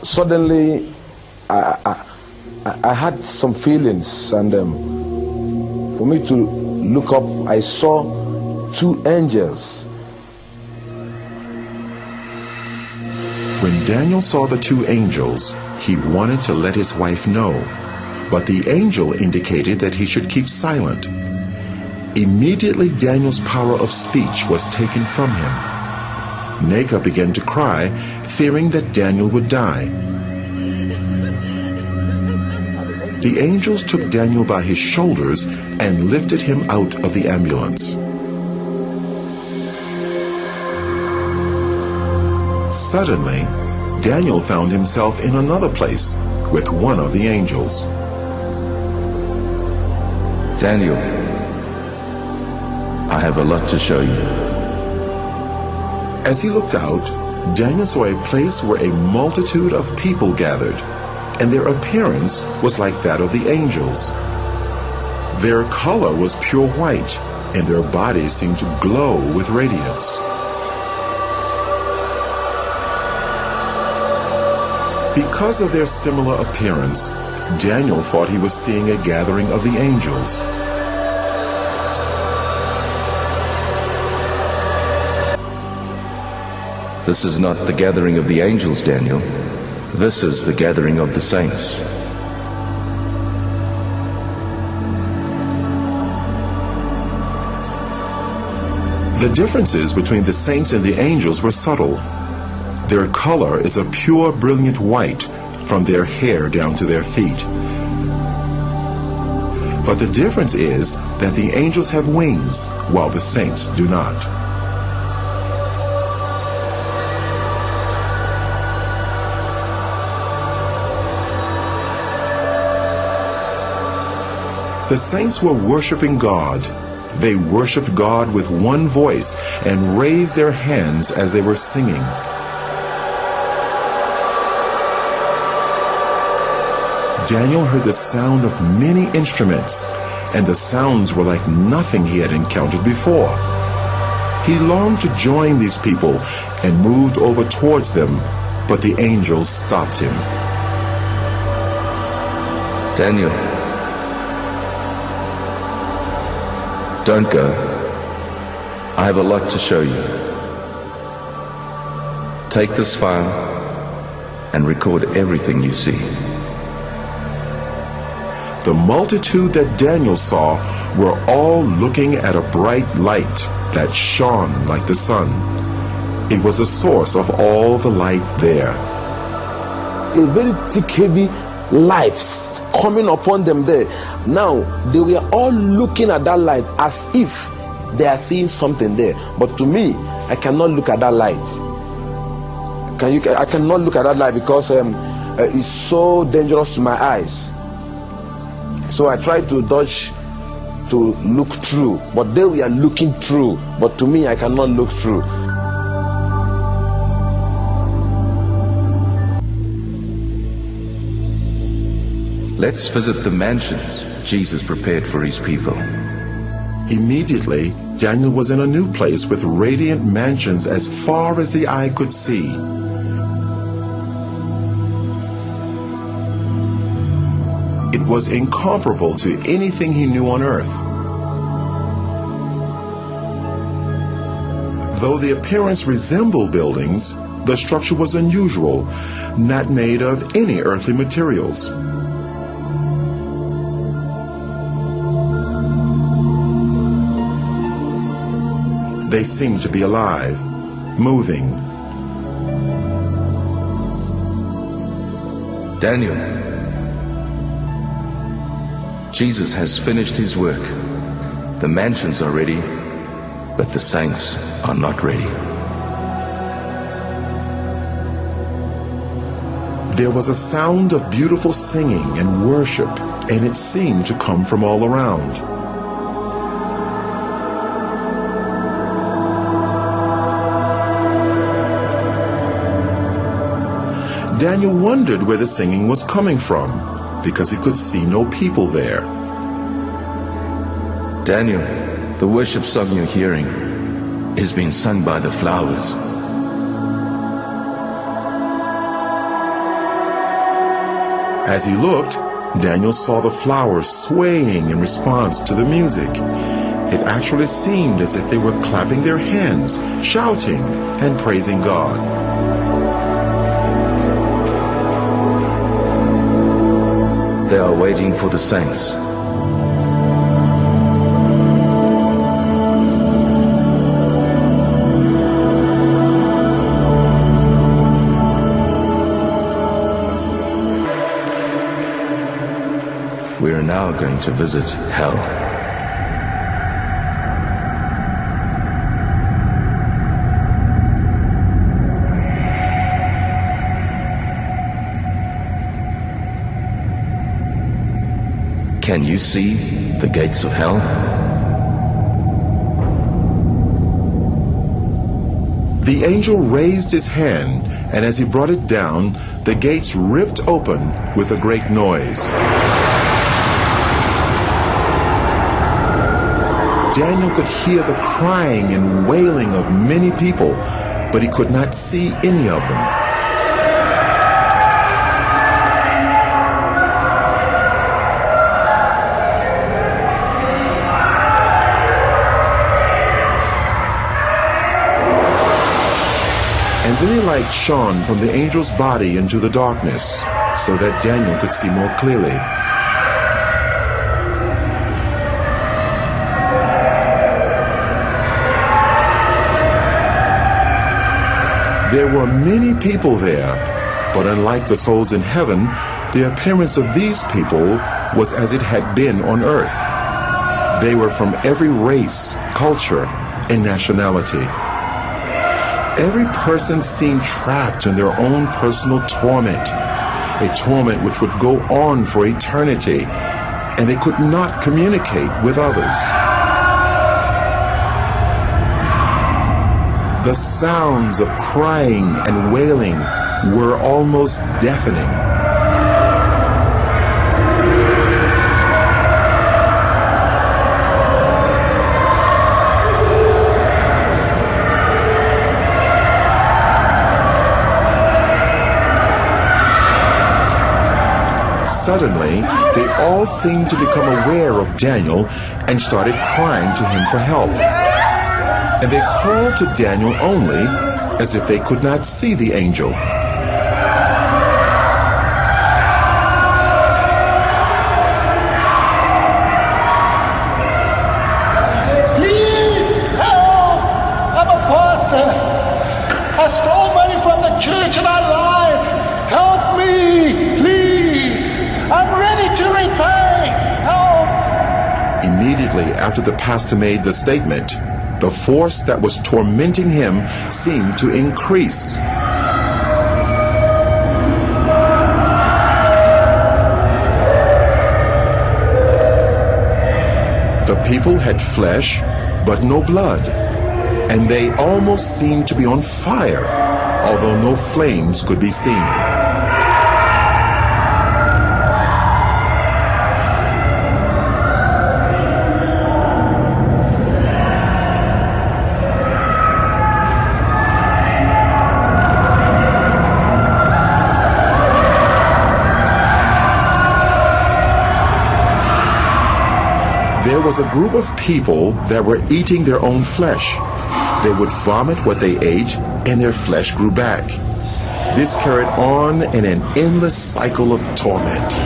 Suddenly, I had some feelings, and for me to look up, I saw two angels. When Daniel saw the two angels, he wanted to let his wife know, but the angel indicated that he should keep silent. Immediately, Daniel's power of speech was taken from him. Neka began to cry, fearing that Daniel would die. The angels took Daniel by his shoulders and lifted him out of the ambulance. Suddenly, Daniel found himself in another place with one of the angels. Daniel, I have a lot to show you. As he looked out, Daniel saw a place where a multitude of people gathered, and their appearance was like that of the angels. Their color was pure white, and their bodies seemed to glow with radiance. Because of their similar appearance, Daniel thought he was seeing a gathering of the angels. This is not the gathering of the angels, Daniel. This is the gathering of the saints. The differences between the saints and the angels were subtle. Their color is a pure, brilliant white from their hair down to their feet. But the difference is that the angels have wings, while the saints do not. The saints were worshiping God. They worshiped God with one voice and raised their hands as they were singing. Daniel heard the sound of many instruments, and the sounds were like nothing he had encountered before. He longed to join these people and moved over towards them, but the angels stopped him. Daniel, don't go. I have a lot to show you. Take this file and record everything you see. The multitude that Daniel saw were all looking at a bright light that shone like the sun. It was the source of all the light there. A very thick, heavy light coming upon them there. Now, they were all looking at that light as if they are seeing something there. But to me, I cannot look at that light. I cannot look at that light because it's so dangerous to my eyes. So I tried to dodge to look through, but they were looking through. But to me, I cannot look through. Let's visit the mansions Jesus prepared for his people. Immediately, Daniel was in a new place with radiant mansions as far as the eye could see. It was incomparable to anything he knew on earth. Though the appearance resembled buildings, the structure was unusual, not made of any earthly materials. They seemed to be alive, moving. Daniel, Jesus has finished his work. The mansions are ready, but the saints are not ready. There was a sound of beautiful singing and worship, and it seemed to come from all around. Daniel wondered where the singing was coming from, because he could see no people there. Daniel, the worship song you're hearing is being sung by the flowers. As he looked, Daniel saw the flowers swaying in response to the music. It actually seemed as if they were clapping their hands, shouting, and praising God. They are waiting for the saints. We are now going to visit hell. Can you see the gates of hell? The angel raised his hand, and as he brought it down, the gates ripped open with a great noise. Daniel could hear the crying and wailing of many people, but he could not see any of them. And then a light shone from the angel's body into the darkness, so that Daniel could see more clearly. There were many people there, but unlike the souls in heaven, the appearance of these people was as it had been on earth. They were from every race, culture, and nationality. Every person seemed trapped in their own personal torment, a torment which would go on for eternity, and they could not communicate with others. The sounds of crying and wailing were almost deafening. Suddenly, they all seemed to become aware of Daniel and started crying to him for help. And they called to Daniel only as if they could not see the angel. Please help! I'm a pastor. I stole money from the church and I lied. Help me, please. I'm ready to repay. Help! Immediately after the pastor made the statement, the force that was tormenting him seemed to increase. The people had flesh, but no blood, and they almost seemed to be on fire, although no flames could be seen. There was a group of people that were eating their own flesh. They would vomit what they ate, and their flesh grew back. This carried on in an endless cycle of torment.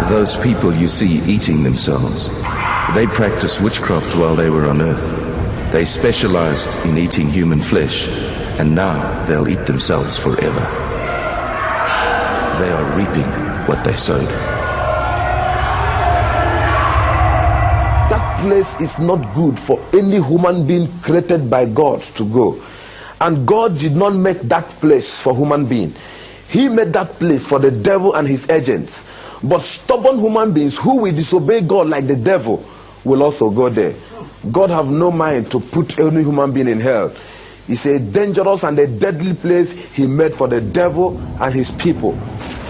Those people you see eating themselves, they practiced witchcraft while they were on earth. They specialized in eating human flesh, and now they'll eat themselves forever. They are reaping what they sowed. That place is not good for any human being created by God to go. And God did not make that place for human being. He made that place for the devil and his agents. But stubborn human beings who will disobey God like the devil will also go there. God have no mind to put any human being in hell. It's a dangerous and a deadly place he made for the devil and his people.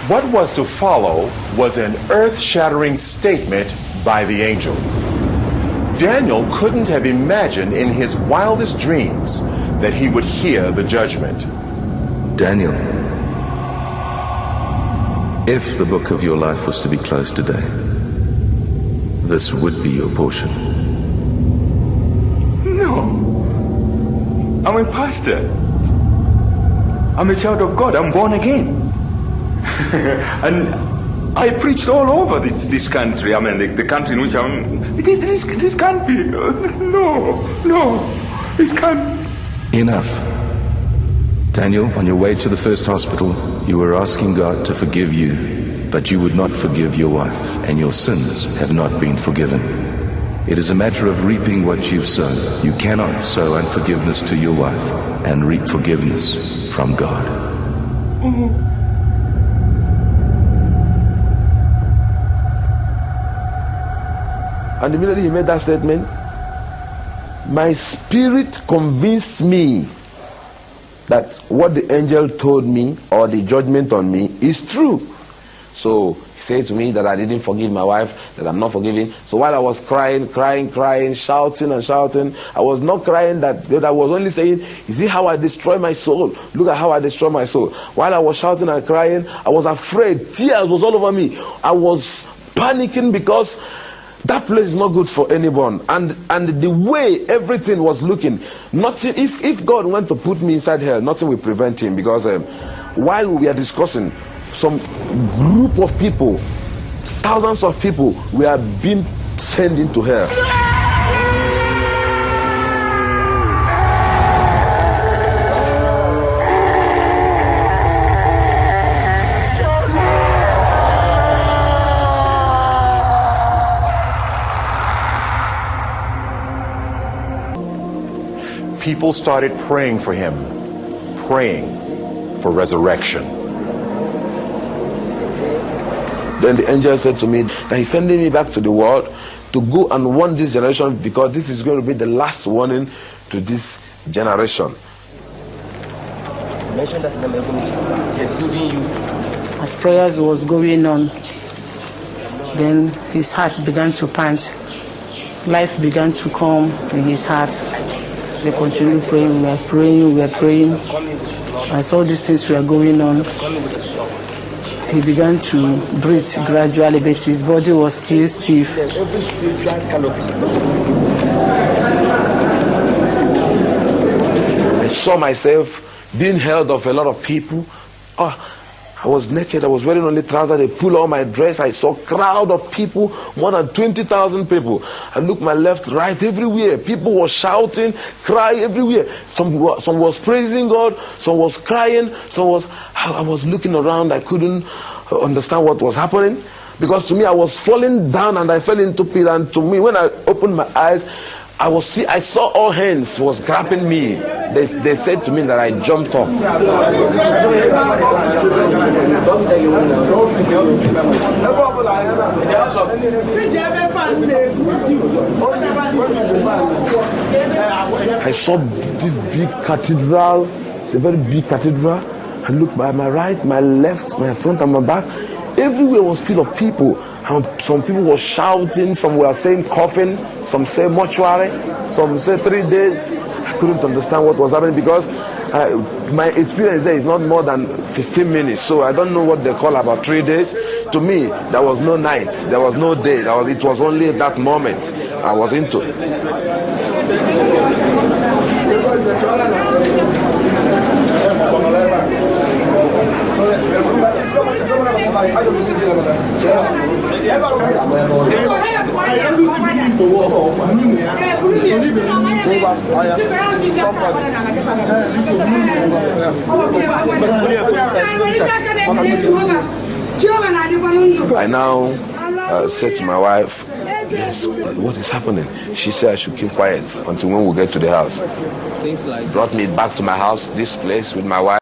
What was to follow was an earth-shattering statement by the angel. Daniel couldn't have imagined in his wildest dreams that he would hear the judgment. Daniel, if the book of your life was to be closed today, this would be your portion. No. I'm a pastor. I'm a child of God. I'm born again. And I preached all over this country. I mean, the country in which I'm... This can't be. No. This can't... Enough. Daniel, on your way to the first hospital, you were asking God to forgive you, but you would not forgive your wife, and your sins have not been forgiven. It is a matter of reaping what you've sown. You cannot sow unforgiveness to your wife and reap forgiveness from God. And immediately he made that statement, my spirit convinced me that what the angel told me, or the judgment on me, is true. So he said to me that I didn't forgive my wife, that I'm not forgiving. So while I was crying, shouting, I was not crying that I was only saying, you see how I destroy my soul? Look at how I destroy my soul. While I was shouting and crying, I was afraid. Tears was all over me. I was panicking because that place is not good for anyone. And the way everything was looking, nothing. If God went to put me inside hell, nothing will prevent him. Because while we are discussing, some group of people, thousands of people, were being sent into hell. People started praying for him, praying for resurrection. Then the angel said to me that he's sending me back to the world to go and warn this generation, because this is going to be the last warning to this generation. As prayers was going on, then his heart began to pant. Life began to come in his heart. We continued praying, we were praying. As all these things were going on, he began to breathe gradually, but his body was still stiff. I saw myself being held of a lot of people. I was naked, I was wearing only trousers, they pulled on my dress. I saw a crowd of people, more than 20,000 people. I looked my left, right, everywhere. People were shouting, crying everywhere. Some was praising God, some was crying, I was looking around, I couldn't understand what was happening. Because to me, I was falling down and I fell into pit. And to me, when I opened my eyes, I saw all hands was grabbing me. They said to me that I jumped up. I saw this big cathedral. It's a very big cathedral. I looked by my right, my left, my front and my back. Everywhere was full of people. And some people were shouting, some were saying coffin, some say mortuary, some say 3 days. I couldn't understand what was happening because my experience there is not more than 15 minutes. So I don't know what they call about 3 days. To me, there was no night, there was no day. It was only that moment I was into. I now said to my wife, yes, what is happening? She said I should keep quiet until when we get to the house. Brought me back to my house, this place with my wife.